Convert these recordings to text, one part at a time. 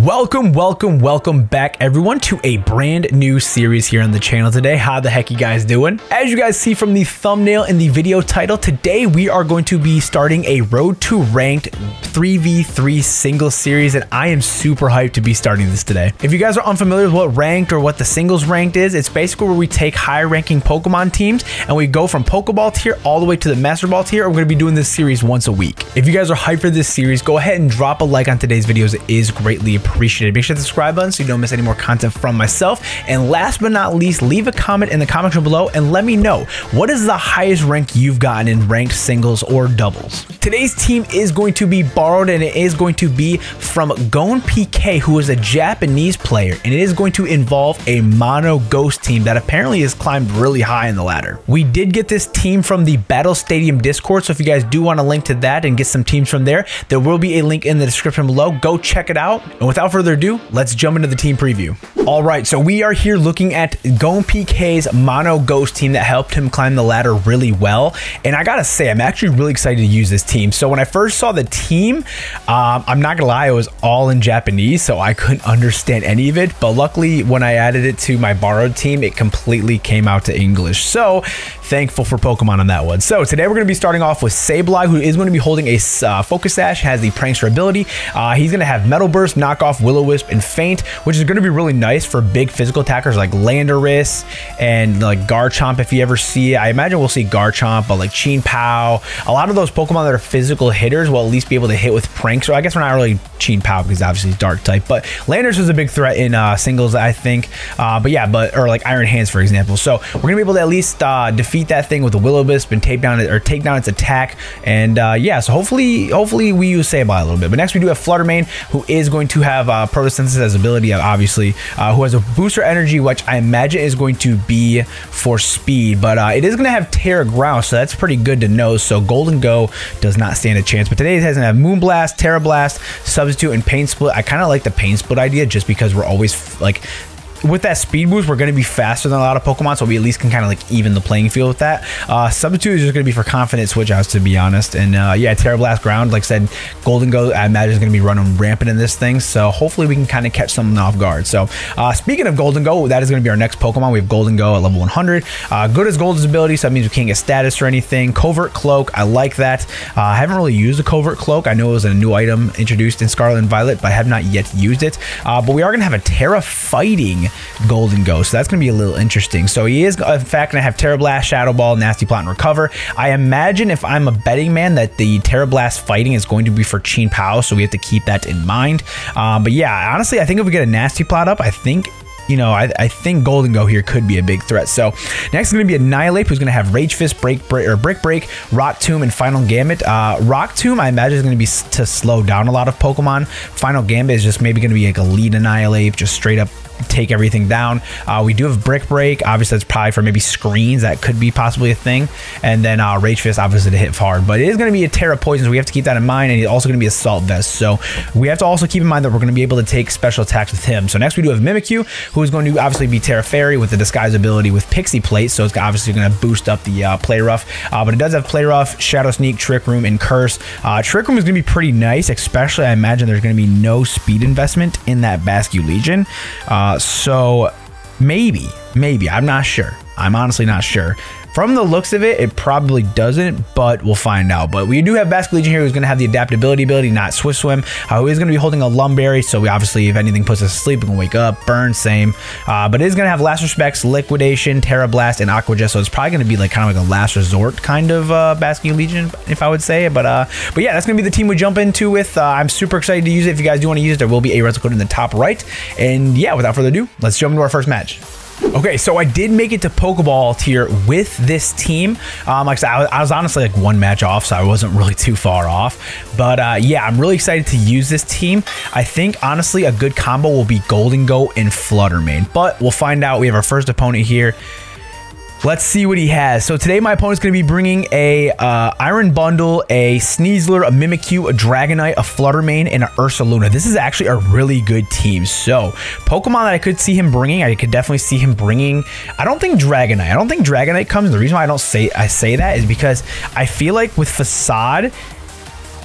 Welcome back everyone to a brand new series here on the channel today. How the heck you guys doing? As you guys see from the thumbnail and the video title, today we are going to be starting a Road to Ranked 3v3 singles series, and I am super hyped to be starting this today. If you guys are unfamiliar with what ranked or what the singles ranked is, it's basically where we take higher ranking Pokemon teams and we go from Pokeball tier all the way to the Master Ball tier. We're going to be doing this series once a week. If you guys are hyped for this series, go ahead and drop a like on today's videos. It is greatly appreciated. Make sure to subscribe button so you don't miss any more content from myself. And last but not least, leave a comment in the comment section below and let me know what is the highest rank you've gotten in ranked singles or doubles. Today's team is going to be borrowed, and it is going to be from GonPK, who is a Japanese player, and it is going to involve a mono ghost team that apparently has climbed really high in the ladder. We did get this team from the Battle Stadium Discord, so if you guys do want to link to that and get some teams from there, there will be a link in the description below. Go check it out. And without further ado, let's jump into the team preview. All right, so we are here looking at GonPK's mono ghost team that helped him climb the ladder really well. And I gotta say, I'm actually really excited to use this team. So when I first saw the team, I'm not gonna lie, it was all in Japanese, so I couldn't understand any of it. But luckily, when I added it to my borrowed team, it completely came out to English. So thankful for Pokemon on that one. So today we're gonna be starting off with CipherBLK, who is going to be holding a Focus Sash, has the Prankster ability. He's gonna have Metal Burst, Knockoff, Will-O-Wisp, and Faint, which is going to be really nice for big physical attackers like Landorus and like Garchomp. If you ever see it, I imagine we'll see Garchomp, but like Chien-Pao, a lot of those Pokemon that are physical hitters will at least be able to hit with Pranks. So I guess we're not really Chien-Pao because obviously he's Dark type, but Landorus was a big threat in singles, I think. But yeah, or like Iron Hands, for example. So we're gonna be able to at least defeat that thing with the Will-O-Wisp and take down its attack. And yeah, so hopefully we use CipherBLK a little bit. But next we do have Fluttermane, who is going to have Photosynthesis as ability, obviously, who has a booster energy, which I imagine is going to be for speed, but it is going to have Terra Ground, so that's pretty good to know. So Golden Go does not stand a chance. But today it has Moonblast, Terra Blast, Substitute, and Pain Split. I kind of like the Pain Split idea just because we're always like, with that speed boost, we're going to be faster than a lot of Pokemon, so we at least can kind of like even the playing field with that. Substitute is just going to be for confident switch outs, to be honest. And yeah, Terra Blast Ground, like I said, Golden Go, I imagine is going to be running rampant in this thing, so hopefully we can kind of catch something off guard. So speaking of Golden Go, that is going to be our next Pokemon. We have Golden Go at level 100. Good as Gold is ability, so that means we can't get status or anything. Covert Cloak, I like that. I haven't really used the Covert Cloak. I know it was a new item introduced in Scarlet and Violet, but I have not yet used it. But we are going to have a Terra Fighting Golden Go, so that's going to be a little interesting. So he is in fact going to have Terra Blast, Shadow Ball, Nasty Plot, and Recover. I imagine, if I'm a betting man, that the Terra Blast Fighting is going to be for Chien-Pao, so we have to keep that in mind. But yeah, honestly, I think if we get a Nasty Plot up, I think, you know, I think Golden Go here could be a big threat. So next is going to be Annihilate, who's going to have Rage Fist, Brick Break, Rock Tomb, and Final Gambit. Rock Tomb, I imagine, is going to be to slow down a lot of Pokemon. Final Gambit is just maybe going to be like a lead Annihilate, just straight up take everything down. We do have Brick Break. Obviously, that's probably for maybe screens. That could be possibly a thing. And then Rage Fist, obviously, to hit hard. But it is going to be a Terra Poison, so we have to keep that in mind. And he's also going to be Assault Vest. So we have to also keep in mind that we're going to be able to take special attacks with him. So next we do have Mimikyu, who is going to obviously be Terra Fairy with the Disguise ability with Pixie Plate. So it's obviously going to boost up the Play Rough. But it does have Play Rough, Shadow Sneak, Trick Room, and Curse. Trick Room is going to be pretty nice, especially I imagine there's going to be no speed investment in that Bascu Legion. So maybe, I'm not sure. I'm honestly not sure. From the looks of it, it probably doesn't, but we'll find out. But we do have Basque Legion here, who's going to have the adaptability ability, not Swift Swim. Who is going to be holding a Lumberry, so we obviously, if anything puts us to sleep, we can wake up. Burn, same. But it is going to have Last Respects, Liquidation, Terra Blast, and Aqua Jet, so it's probably going to be like kind of like a last resort kind of Basque Legion, if I would say. But yeah, that's going to be the team we jump into with. I'm super excited to use it. If you guys do want to use it, there will be a rental code in the top right. And yeah, without further ado, let's jump into our first match. Okay, so I did make it to Pokeball tier with this team. Like I said, I was honestly like one match off, so I wasn't really too far off. But yeah, I'm really excited to use this team. I think, honestly, a good combo will be Golden Go and Fluttermane. But we'll find out. We have our first opponent here. Let's see what he has. So today my opponent's going to be bringing a Iron Bundle, a Sneasler, a Mimikyu, a Dragonite, a Fluttermane, and an Ursaluna. This is actually a really good team. So Pokemon that I could see him bringing, I could definitely see him bringing. I don't think Dragonite. I don't think Dragonite comes. The reason why I say that is because I feel like with Facade,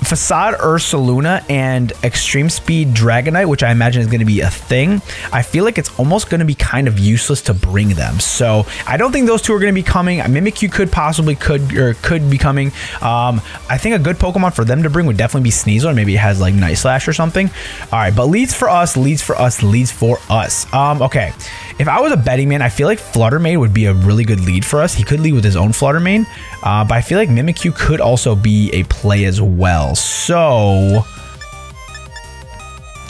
Facade Ursaluna and Extreme Speed Dragonite, which I imagine is going to be a thing. I feel like it's almost going to be kind of useless to bring them. So I don't think those two are going to be coming. Mimikyu could be coming. I think a good Pokemon for them to bring would definitely be Sneasel, or maybe it has like Night Slash or something. All right, but leads for us. Okay. If I was a betting man, I feel like Flutter Mane would be a really good lead for us. He could lead with his own Flutter Mane, but I feel like Mimikyu could also be a play as well. So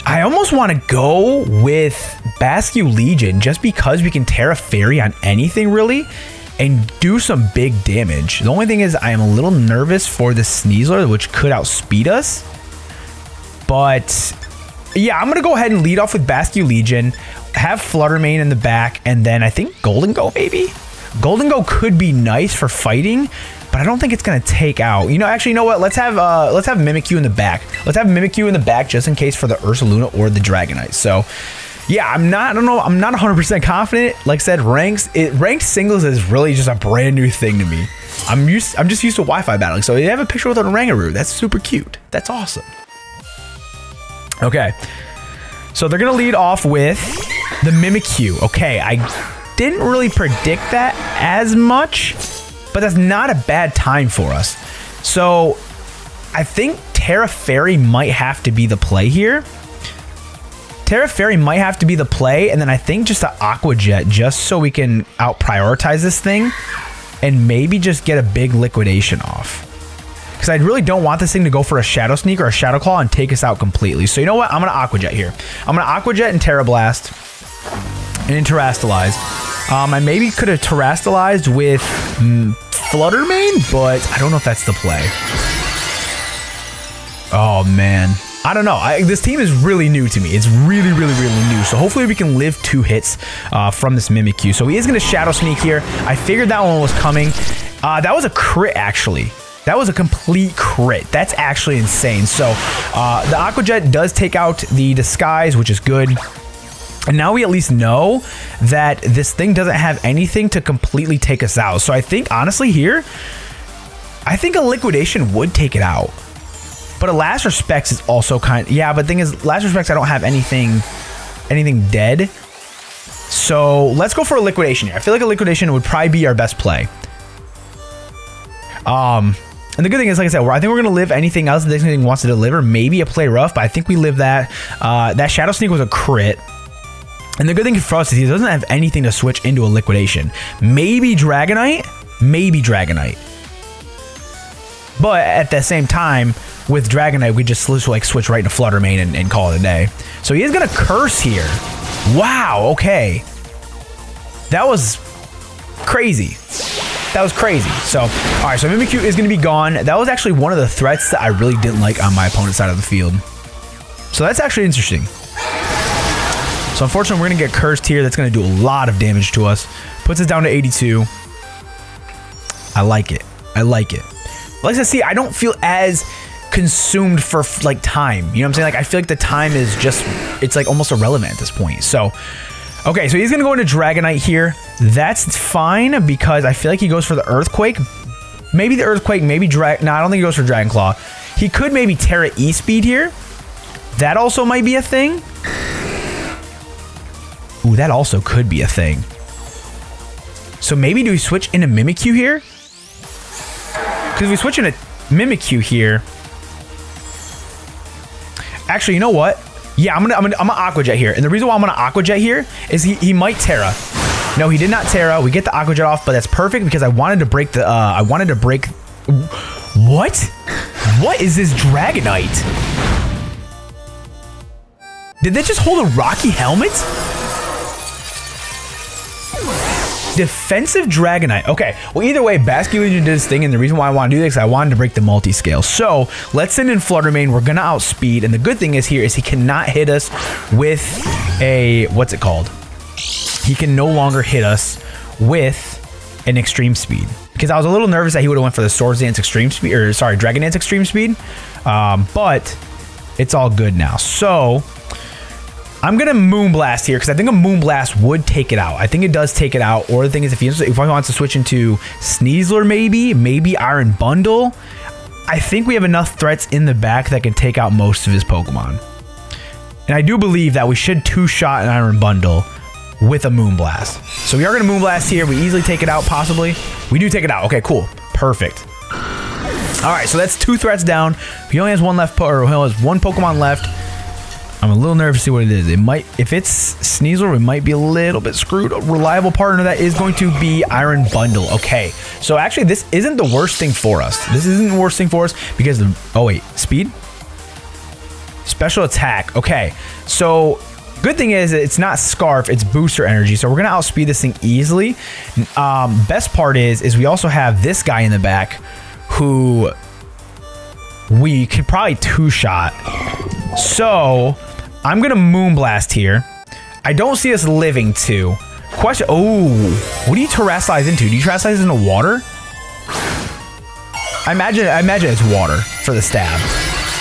I almost want to go with Bascu Legion just because we can Terra Fairy on anything really and do some big damage. The only thing is I am a little nervous for the Sneasler, which could outspeed us. But yeah, I'm going to go ahead and lead off with Bascu Legion, have Flutter Mane in the back, and then I think Golden Go maybe? Golden Go could be nice for fighting, but I don't think it's going to take out. Actually, you know what? Let's have Mimikyu in the back. Let's have Mimikyu in the back just in case for the Ursaluna or the Dragonite. So yeah, I'm not 100% confident. Like I said, ranked singles is really just a brand new thing to me. I'm just used to Wi-Fi battling. So they have a picture with a Rangaroo. That's super cute. That's awesome. Okay, so they're gonna lead off with the Mimikyu. Okay, I didn't really predict that as much, but that's not a bad time for us. So I think Terra Fairy might have to be the play here. Terra Fairy might have to be the play, and then I think just an Aqua Jet just so we can out prioritize this thing and maybe just get a big liquidation off. Because I really don't want this thing to go for a Shadow Sneak or a Shadow Claw and take us out completely. So you know what? I'm going to Aqua Jet here. I'm going to Aqua Jet and Terra Blast and Terrastalize. I maybe could have Terrastalized with Flutter Mane, but I don't know if that's the play. Oh, man. I don't know. This team is really new to me. It's really, really, really new. So hopefully we can live 2 hits from this Mimikyu. So he is going to Shadow Sneak here. I figured that one was coming. That was a crit, actually. That was a complete crit. That's actually insane. So the Aqua Jet does take out the Disguise, which is good. And now we at least know that this thing doesn't have anything to completely take us out. So I think, honestly, here, I think a Liquidation would take it out. But a Last Respects is also kind of... Yeah, but the thing is, Last Respects, I don't have anything dead. So let's go for a Liquidation here. I feel like a Liquidation would probably be our best play. And the good thing is, like I said, I think we're going to live anything else that this thing wants to deliver. Maybe a Play Rough, but I think we live that. That Shadow Sneak was a crit. And the good thing for us is he doesn't have anything to switch into a Liquidation. Maybe Dragonite? Maybe Dragonite. But at the same time, with Dragonite, we just like switch right into Flutter Mane and call it a day. So he is going to Curse here. Wow, okay. That was crazy. That was crazy. So, all right, so Mimikyu is going to be gone. That was actually one of the threats that I really didn't like on my opponent's side of the field. So that's actually interesting. So unfortunately, we're going to get Cursed here. That's going to do a lot of damage to us. Puts us down to 82. I like it. I like it. Like I said, I don't feel as consumed for like time. You know what I'm saying? Like I feel like the time is just, it's like almost irrelevant at this point. So, okay, so he's going to go into Dragonite here. That's fine because I feel like he goes for the Earthquake. Maybe the Earthquake, maybe no, I don't think he goes for Dragon Claw. He could maybe Terra E-Speed here. That also might be a thing. Ooh, that also could be a thing. So maybe do we switch into Mimikyu here? Because if we switch into Mimikyu here... Actually, you know what? Yeah, I'm gonna Aqua Jet here. And the reason why I'm gonna Aqua Jet here is he might Terra. No, he did not Terra. We get the Aqua Jet off, but that's perfect because I wanted to break the What? What is this Dragonite? Did they just hold a Rocky Helmet? Defensive Dragonite. Okay, well, either way, Bascu Legion did his thing, and the reason why I want to do this is I wanted to break the multi-scale. So, let's send in Flutter Mane. We're going to outspeed, and the good thing is here is he cannot hit us with a... What's it called? He can no longer hit us with an Extreme Speed. Because I was a little nervous that he would have went for the Swords Dance Extreme Speed, or sorry, Dragon Dance Extreme Speed. But it's all good now. So... I'm going to Moonblast here because I think a Moonblast would take it out. I think it does take it out. Or the thing is, if he wants to switch into Sneasler maybe Iron Bundle. I think we have enough threats in the back that can take out most of his Pokemon. And I do believe that we should two-shot an Iron Bundle with a Moonblast. So we are going to Moonblast here. We easily take it out, possibly. We do take it out. Okay, cool. Perfect. All right, so that's 2 threats down. He only has one left, or he only has 1 Pokemon left. I'm a little nervous to see what it is. It might, if it's Sneasel, we might be a little bit screwed. A reliable partner that is going to be Iron Bundle. Okay, so actually this isn't the worst thing for us. This isn't the worst thing for us because the, oh wait, speed? Special attack. Okay, so good thing is it's not Scarf, it's booster energy. So we're gonna outspeed this thing easily. Best part is we also have this guy in the back who we could probably two-shot. So I'm gonna Moonblast here. I don't see us living too. Question. Oh, what do you Terrasilize into? Do you Terrasilize into water? I imagine it's water for the stab.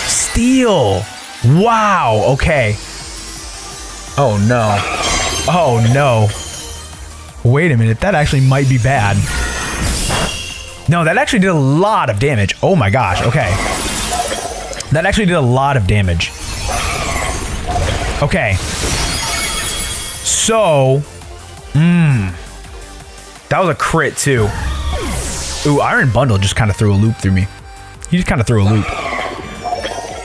Steel. Wow. Okay. Oh no. Oh no. Wait a minute. That actually might be bad. No, that actually did a lot of damage. Oh my gosh. Okay. That actually did a lot of damage. Okay. So, that was a crit too. Ooh, Iron Bundle just kind of threw a loop through me. He just kind of threw a loop.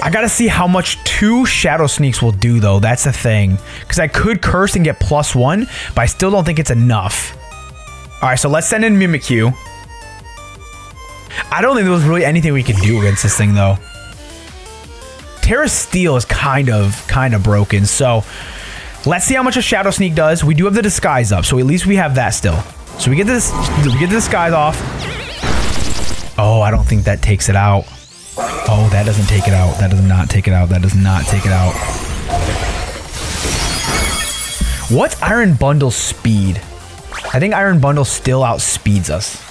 I gotta see how much 2 Shadow Sneaks will do though. That's the thing. Because I could curse and get +1, but I still don't think it's enough. All right, so let's send in Mimikyu. I don't think there was really anything we could do against this thing though. Terra Steel is kind of broken, so let's see how much a Shadow Sneak does. We do have the disguise up, so at least we have that still. So we get this, we get the disguise off. Oh, I don't think that takes it out. Oh, that doesn't take it out. That does not take it out. That does not take it out. What's Iron Bundle's speed? I think Iron Bundle still outspeeds us.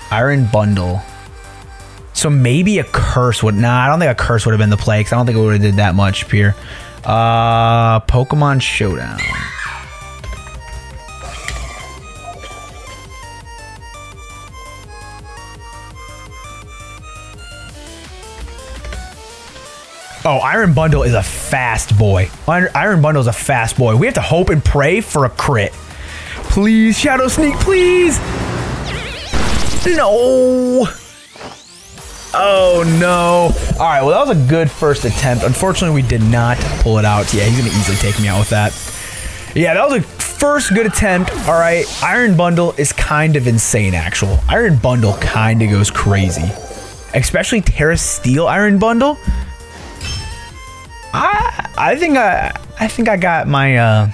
Iron Bundle. So maybe a curse would... Nah, I don't think a curse would have been the play because I don't think it would have did that much here. Pokemon Showdown. Oh, Iron Bundle is a fast boy. Iron Bundle is a fast boy. We have to hope and pray for a crit. Please, Shadow Sneak, please. No. Oh no. All right, well that was a good first attempt. Unfortunately, we did not pull it out. Yeah, he's gonna easily take me out with that. Yeah, that was a first good attempt. All right, Iron Bundle is kind of insane, actual. Iron Bundle kind of goes crazy. Especially Terra Steel Iron Bundle. I think I got my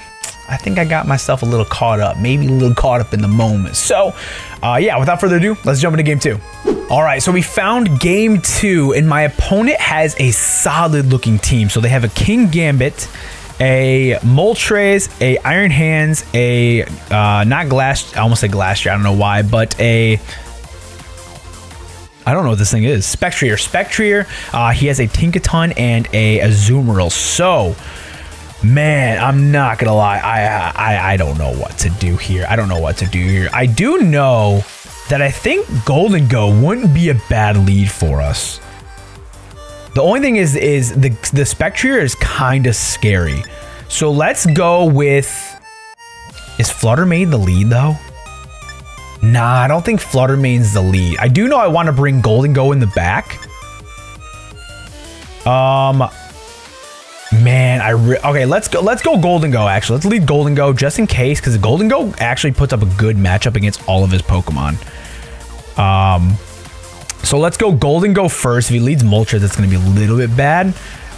I think I got myself a little caught up, maybe a little caught up in the moment. So, yeah, without further ado, let's jump into game 2. All right, so we found game 2, and my opponent has a solid-looking team. So they have a King Gambit, a Moltres, a Iron Hands, a not Glass, I almost said Glastrier, I don't know why, but a... I don't know what this thing is. Spectrier. He has a Tinkaton and a Azumarill. So, man, I'm not gonna lie. I don't know what to do here. I do know that I think Golden Go wouldn't be a bad lead for us. The only thing is the Spectrier is kind of scary. So let's go with... Is Flutter Mane the lead though? Nah, I don't think Flutter Mane's the lead. I do know I want to bring Golden Go in the back. Man, okay, let's go Golden Go, actually. Let's lead Golden Go just in case, because Golden Go actually puts up a good matchup against all of his Pokemon. So let's go Golden Go first. If he leads Moltres, that's going to be a little bit bad.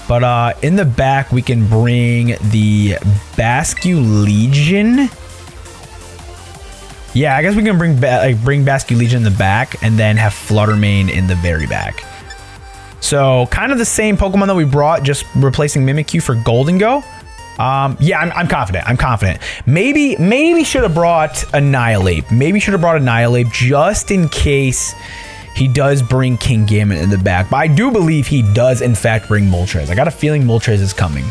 But in the back, we can bring the Basculegion. Yeah, I guess we can bring Basculegion in the back and then have Flutter Mane in the very back. So kind of the same Pokemon that we brought, just replacing Mimikyu for Golden Go. Yeah, I'm confident. Maybe should have brought Annihilate. Just in case he does bring King Gambit in the back. But I do believe he does in fact bring Moltres. I got a feeling Moltres is coming.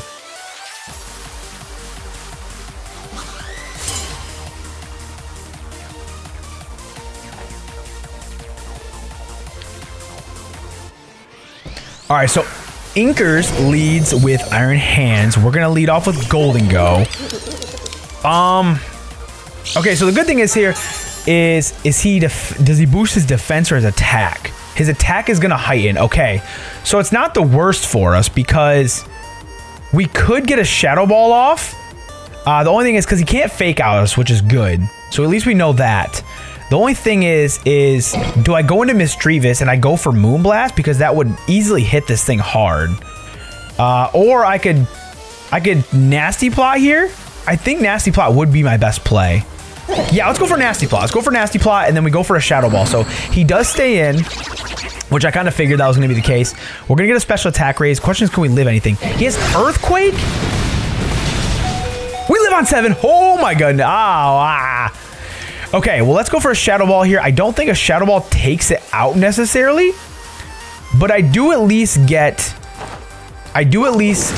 All right, so Inkers leads with Iron Hands. We're gonna lead off with Golden Go. Okay, so the good thing is here is does he boost his defense or his attack? His attack is gonna heighten. Okay, so it's not the worst for us because we could get a Shadow Ball off. The only thing is because he can't fake out us, which is good. So at least we know that. The only thing is do I go into Mischievous and I go for Moonblast because that would easily hit this thing hard, or I could Nasty Plot here. I think Nasty Plot would be my best play. Yeah, let's go for Nasty Plot. Let's go for Nasty Plot and then we go for a Shadow Ball. So he does stay in, which I kind of figured that was going to be the case. We're going to get a special attack raise. Question is, can we live anything? He has Earthquake. We live on 7. Oh my goodness. Okay, well, let's go for a Shadow Ball here. I don't think a Shadow Ball takes it out necessarily, but I do at least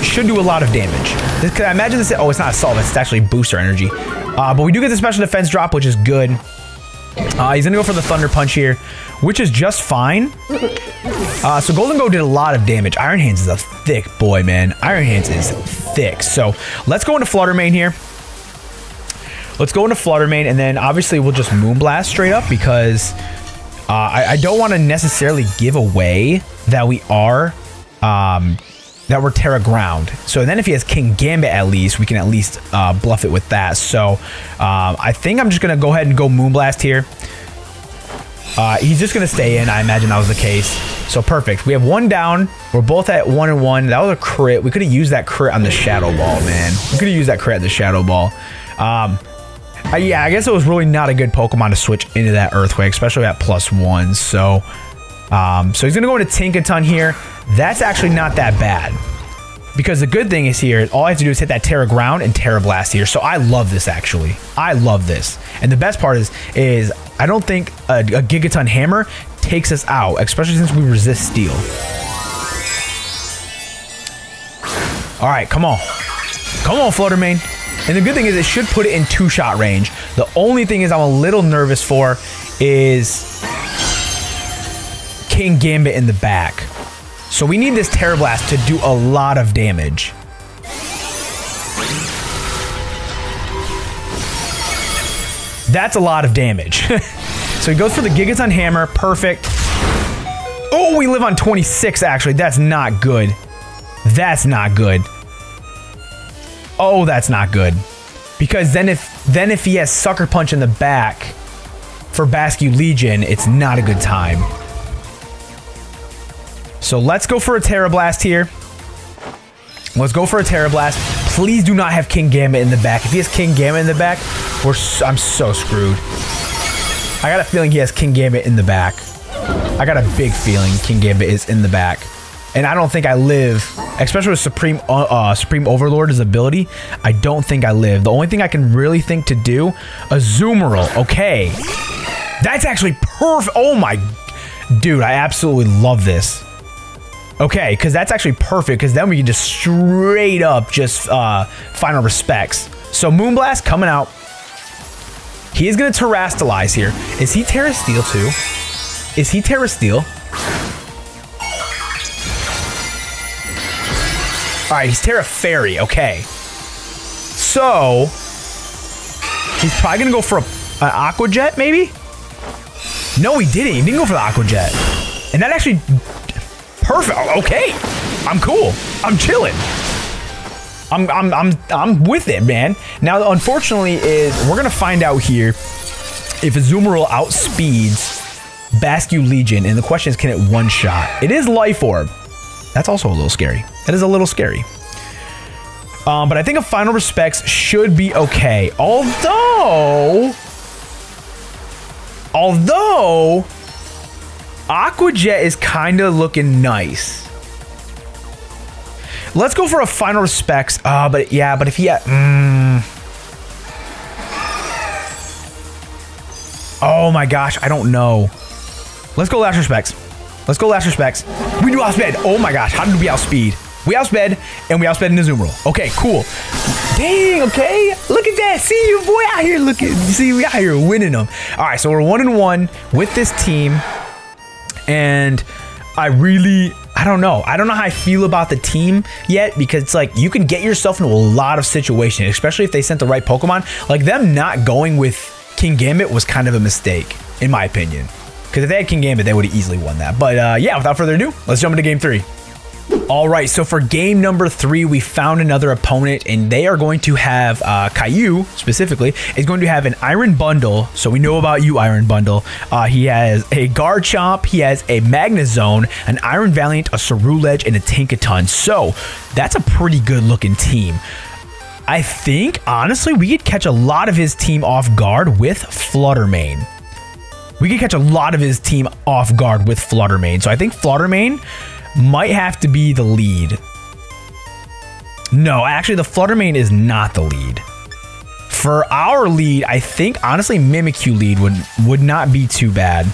should do a lot of damage. Because I imagine this, oh, it's not Assault, it's actually Booster Energy. But we do get the special defense drop, which is good. He's gonna go for the Thunder Punch here, which is just fine. So Golden Go did a lot of damage. Iron Hands is a thick boy, man. Iron Hands is thick. So let's go into Flutter Mane here. Let's go into Flutter Mane, and then obviously we'll just Moonblast straight up because I don't want to necessarily give away that we are that we're Terra Ground. So then if he has King Gambit, at least we can at least bluff it with that. So I think I'm just gonna go ahead and go Moonblast here. He's just gonna stay in. I imagine that was the case. So perfect. We have 1 down. We're both at 1 and 1. That was a crit. We could have used that crit on the Shadow Ball, man. We could have used that crit on the Shadow Ball. Yeah, I guess it was really not a good Pokemon to switch into that Earthquake, especially at +1. So he's gonna go into Tinkaton here. That's actually not that bad because the good thing is here, all I have to do is hit that Terra Ground and Terra Blast here. So I love this actually. I love this. And the best part is I don't think a Gigaton Hammer takes us out, especially since we resist Steel. All right, come on. Come on, Flutter Mane. And the good thing is it should put it in 2-shot range. The only thing is I'm a little nervous for is King Gambit in the back. So we need this Terra Blast to do a lot of damage. That's a lot of damage. So he goes for the Gigaton Hammer. Perfect. Oh, we live on 26 actually. That's not good. That's not good. Oh, that's not good. Because then if he has Sucker Punch in the back for Bascu Legion, it's not a good time. So let's go for a Terra Blast here. Let's go for a Terra Blast. Please do not have King Gambit in the back. If he has King Gambit in the back, I'm so screwed. I got a feeling he has King Gambit in the back. I got a big feeling King Gambit is in the back. And I don't think I live, especially with Supreme Overlord's ability. I don't think I live. The only thing I can really think to do, a Azumarill. Okay. That's actually perfect. Oh my, dude, I absolutely love this. Okay, because that's actually perfect, because then we can just straight up just final respects. So Moonblast coming out. He is going to Terrastalize here. Is he Terra Steel too? Is he Terra Steel? All right, he's Terra Fairy. Okay. So he's probably going to go for an Aqua Jet, maybe? No, he didn't. He didn't go for the Aqua Jet. And that actually... Perfect. Okay. I'm cool. I'm chilling. I'm with it, man. Now, unfortunately, we're gonna find out here if Azumarill outspeeds Bascu Legion, and the question is, can it one-shot? It is Life Orb. That's also a little scary. That is a little scary. But I think a Final Respects should be okay. Although Aqua Jet is kind of looking nice. Let's go for a Final Respects. But if he had... Oh my gosh, I don't know. Let's go Last Respects. Let's go Last Respects. We do outsped. Oh my gosh, how did we outspeed? We outsped, and we outsped in Azumarill. Okay, cool. Dang, okay. Look at that. See you, boy, out here looking. See, we out here winning them. All right, so we're 1-1 with this team. And I I don't know. I don't know how I feel about the team yet, because it's like you can get yourself into a lot of situations, especially if they sent the right Pokemon. Like them not going with King Gambit was kind of a mistake, in my opinion. Because if they had King Gambit, they would have easily won that. But yeah, without further ado, let's jump into game 3. All right, so for game number 3, we found another opponent, and they are going to have, Caillou, specifically, is going to have an Iron Bundle. So we know about you, Iron Bundle. He has a Garchomp, he has a Magnezone, an Iron Valiant, a Ceruledge, and a Tinkaton. So that's a pretty good looking team. I think, honestly, we could catch a lot of his team off guard with Fluttermane. We could catch a lot of his team off guard with Fluttermane. So I think Fluttermane might have to be the lead. No, actually, the Fluttermane is not the lead. For our lead, I think, honestly, Mimikyu lead would not be too bad.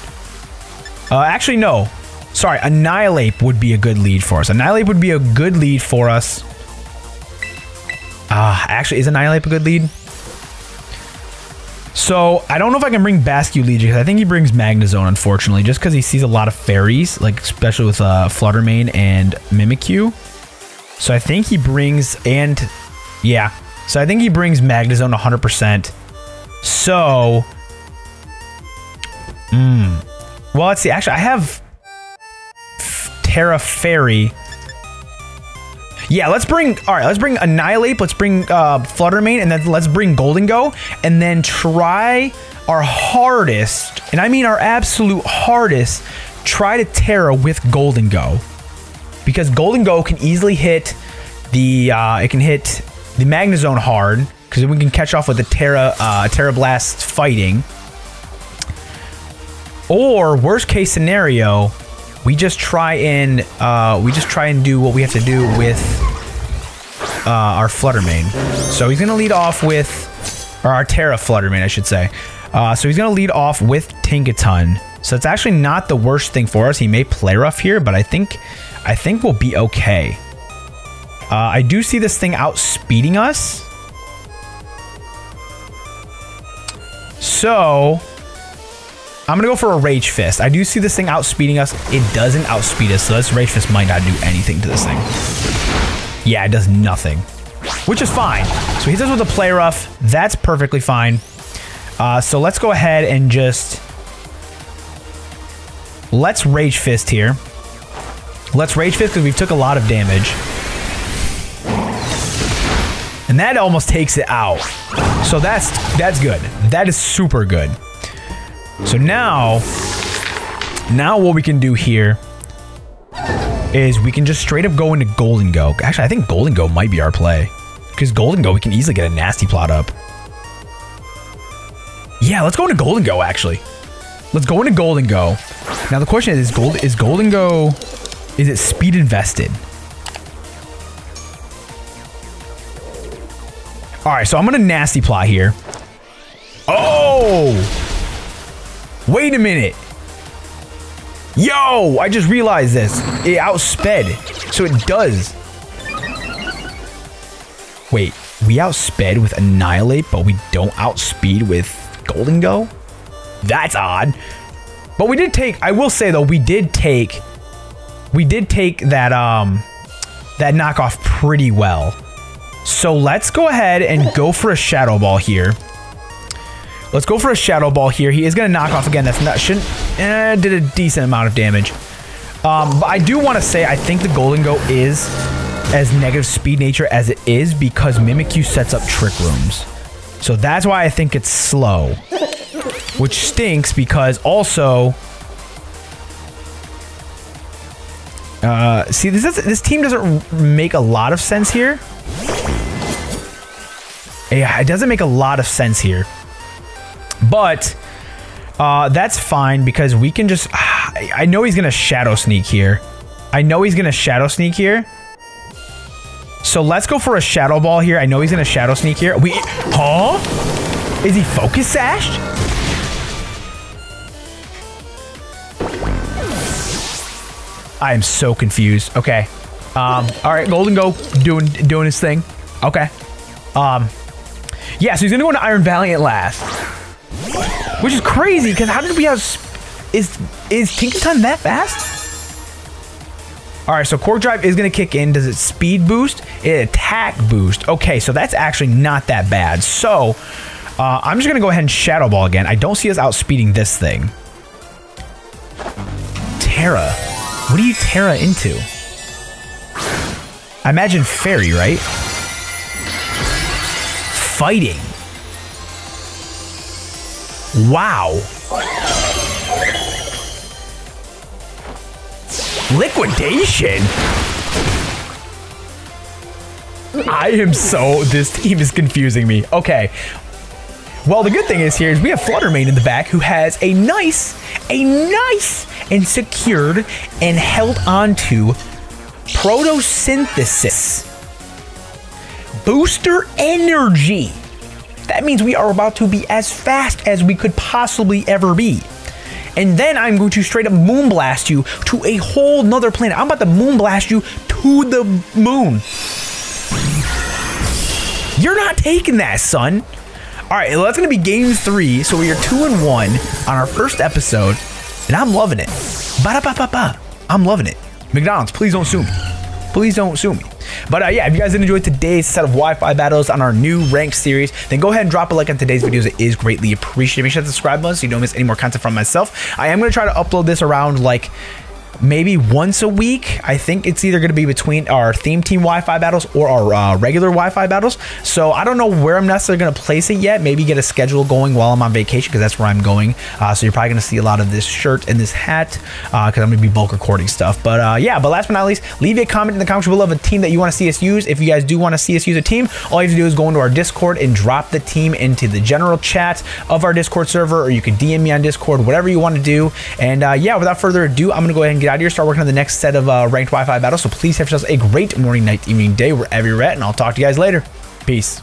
Actually, no. Sorry, Annihilate would be a good lead for us. Annihilate would be a good lead for us. Actually, is Annihilate a good lead? So, I don't know if I can bring Basculete, because I think he brings Magnezone, unfortunately, just because he sees a lot of fairies, like especially with Fluttermane and Mimikyu. So I think he brings, and yeah, so I think he brings Magnezone 100%. So, well, let's see. Actually, I have Terra Fairy. Yeah, let's bring, all right, let's bring Annihilate, let's bring Fluttermane, and then let's bring Goldengo, and then try our hardest, and I mean our absolute hardest, try to Terra with Goldengo. Because Goldengo can easily hit the, it can hit the Magnezone hard, because we can catch off with the Terra Blast fighting. Or, worst case scenario, we just try and do what we have to do with our Fluttermane. So he's gonna lead off with, or our Terra Fluttermane, I should say. So he's gonna lead off with Tinkaton. So it's actually not the worst thing for us. He may play rough here, but I think we'll be okay. I do see this thing outspeeding us. So I'm gonna go for a Rage Fist. I do see this thing outspeeding us. It doesn't outspeed us, so this Rage Fist might not do anything to this thing. Yeah, it does nothing, which is fine. So he hits us with a Play Rough. That's perfectly fine. So let's go ahead and just, let's Rage Fist here. Let's Rage Fist because we took a lot of damage. And that almost takes it out. So that's good. That is super good. So now what we can do here is we can just straight up go into Goldengo. Actually, I think Goldengo might be our play. Because Goldengo, we can easily get a Nasty Plot up. Yeah, let's go into Goldengo, actually. Let's go into Goldengo. Now, the question is Goldengo, is it speed invested? All right, so I'm going to Nasty Plot here. Oh! Wait a minute. Yo, I just realized this. It outsped. So it does. Wait, we outsped with Annihilate, but we don't outspeed with Goldengo? That's odd. But we did take, I will say though, we did take that that knockoff pretty well. So let's go ahead and go for a Shadow Ball here. Let's go for a Shadow Ball here. He is going to knock off again. That's not, did a decent amount of damage. But I do want to say, I think the Goldengo is as negative speed nature as it is because Mimikyu sets up Trick Rooms. So that's why I think it's slow. Which stinks because also... see, this team doesn't make a lot of sense here. Yeah, it doesn't make a lot of sense here. But that's fine because we can just... I know he's going to Shadow Sneak here. So let's go for a Shadow Ball here. I know he's going to Shadow Sneak here. Huh? Is he Focus Sashed? I am so confused. Okay. All right, Goldengo doing his thing. Okay. Yeah, so he's going to go into Iron Valiant last. Which is crazy, because how did we have... Is Tinkaton that fast? All right, so Quark Drive is going to kick in. Does it speed boost? It attack boost. Okay, so that's actually not that bad. So I'm just going to go ahead and Shadow Ball again. I don't see us outspeeding this thing. Terra. What do you Terra into? I imagine Fairy, right? Fighting. Wow. Liquidation. This team is confusing me. Okay. Well, the good thing is here is we have Fluttermane in the back who has a nice and secured and held onto Photosynthesis. Booster energy. That means we are about to be as fast as we could possibly ever be. And then I'm going to straight up moonblast you to a whole nother planet. I'm about to moonblast you to the moon. You're not taking that, son. All right, well, that's going to be game 3. So we are 2-1 on our first episode. And I'm loving it. Ba-da-ba-ba-ba. I'm loving it. McDonald's, please don't sue me. Please don't sue me. But yeah, if you guys did enjoy today's set of Wi-Fi battles on our new ranked series, then go ahead and drop a like on today's videos. It is greatly appreciated. Make sure to subscribe button so you don't miss any more content from myself. I am going to try to upload this around like maybe once a week. I think it's either going to be between our theme team Wi-Fi battles or our regular Wi-Fi battles. So I don't know where I'm necessarily going to place it yet. Maybe get a schedule going while I'm on vacation because that's where I'm going. So you're probably going to see a lot of this shirt and this hat because I'm going to be bulk recording stuff. But yeah, but last but not least, leave a comment in the comments below of a team that you want to see us use. If you guys do want to see us use a team, all you have to do is go into our Discord and drop the team into the general chat of our Discord server, or you can DM me on Discord, whatever you want to do. And yeah, without further ado, I'm going to go ahead and get out of here, start working on the next set of ranked Wi-Fi battles. So please have yourselves a great morning, night, evening, day, wherever you're at, and I'll talk to you guys later. Peace.